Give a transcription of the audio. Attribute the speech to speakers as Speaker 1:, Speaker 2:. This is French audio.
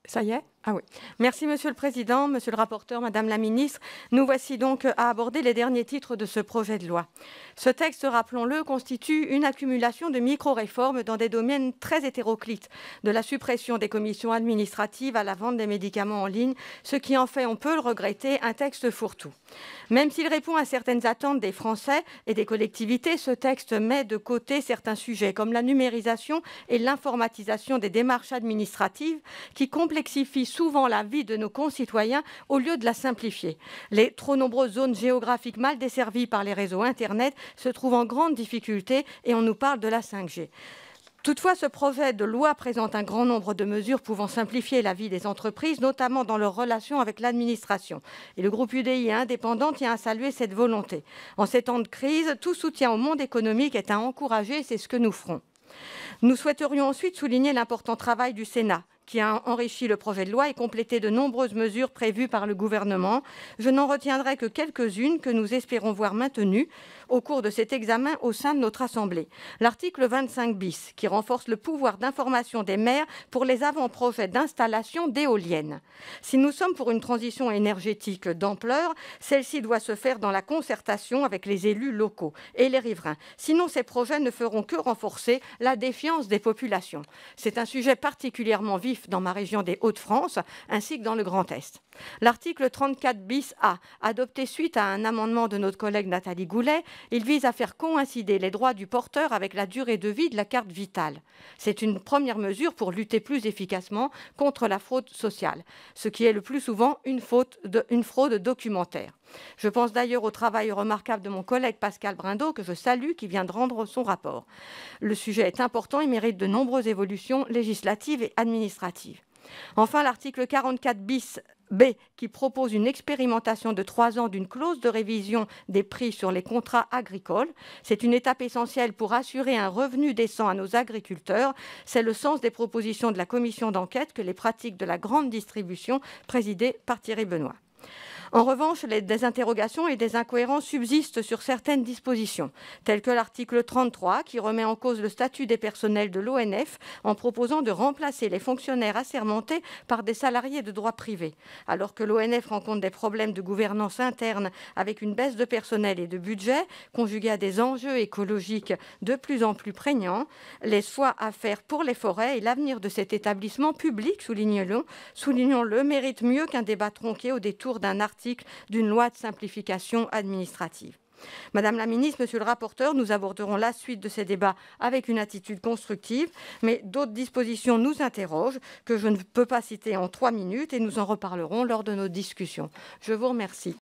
Speaker 1: Ça y est? Ah oui. Merci Monsieur le Président, Monsieur le rapporteur, Madame la Ministre. Nous voici donc à aborder les derniers titres de ce projet de loi. Ce texte, rappelons-le, constitue une accumulation de micro-réformes dans des domaines très hétéroclites, de la suppression des commissions administratives à la vente des médicaments en ligne, ce qui en fait, on peut le regretter, un texte fourre-tout. Même s'il répond à certaines attentes des Français et des collectivités, ce texte met de côté certains sujets comme la numérisation et l'informatisation des démarches administratives qui complexifient souvent la vie de nos concitoyens au lieu de la simplifier. Les trop nombreuses zones géographiques mal desservies par les réseaux Internet se trouvent en grande difficulté et on nous parle de la 5G. Toutefois, ce projet de loi présente un grand nombre de mesures pouvant simplifier la vie des entreprises, notamment dans leurs relations avec l'administration. Et le groupe UDI indépendant tient à saluer cette volonté. En ces temps de crise, tout soutien au monde économique est à encourager, c'est ce que nous ferons. Nous souhaiterions ensuite souligner l'important travail du Sénat, qui a enrichi le projet de loi et complété de nombreuses mesures prévues par le gouvernement. Je n'en retiendrai que quelques-unes que nous espérons voir maintenues au cours de cet examen au sein de notre Assemblée. L'article 25 bis, qui renforce le pouvoir d'information des maires pour les avant-projets d'installation d'éoliennes. Si nous sommes pour une transition énergétique d'ampleur, celle-ci doit se faire dans la concertation avec les élus locaux et les riverains. Sinon, ces projets ne feront que renforcer la défiance des populations. C'est un sujet particulièrement vif dans ma région des Hauts-de-France, ainsi que dans le Grand Est. L'article 34 bis A, adopté suite à un amendement de notre collègue Nathalie Goulet, il vise à faire coïncider les droits du porteur avec la durée de vie de la carte vitale. C'est une première mesure pour lutter plus efficacement contre la fraude sociale, ce qui est le plus souvent une fraude documentaire. Je pense d'ailleurs au travail remarquable de mon collègue Pascal Brindot, que je salue, qui vient de rendre son rapport. Le sujet est important et mérite de nombreuses évolutions législatives et administratives. Enfin, l'article 44 bis B, qui propose une expérimentation de 3 ans d'une clause de révision des prix sur les contrats agricoles. C'est une étape essentielle pour assurer un revenu décent à nos agriculteurs. C'est le sens des propositions de la commission d'enquête que les pratiques de la grande distribution, présidée par Thierry Benoît. En revanche, des interrogations et des incohérences subsistent sur certaines dispositions, telles que l'article 33 qui remet en cause le statut des personnels de l'ONF en proposant de remplacer les fonctionnaires assermentés par des salariés de droit privé. Alors que l'ONF rencontre des problèmes de gouvernance interne avec une baisse de personnel et de budget, conjuguée à des enjeux écologiques de plus en plus prégnants, les choix à faire pour les forêts et l'avenir de cet établissement public, soulignons-le, mérite mieux qu'un débat tronqué au détour d'un article d'une loi de simplification administrative. Madame la Ministre, Monsieur le rapporteur, nous aborderons la suite de ces débats avec une attitude constructive, mais d'autres dispositions nous interrogent que je ne peux pas citer en 3 minutes et nous en reparlerons lors de nos discussions. Je vous remercie.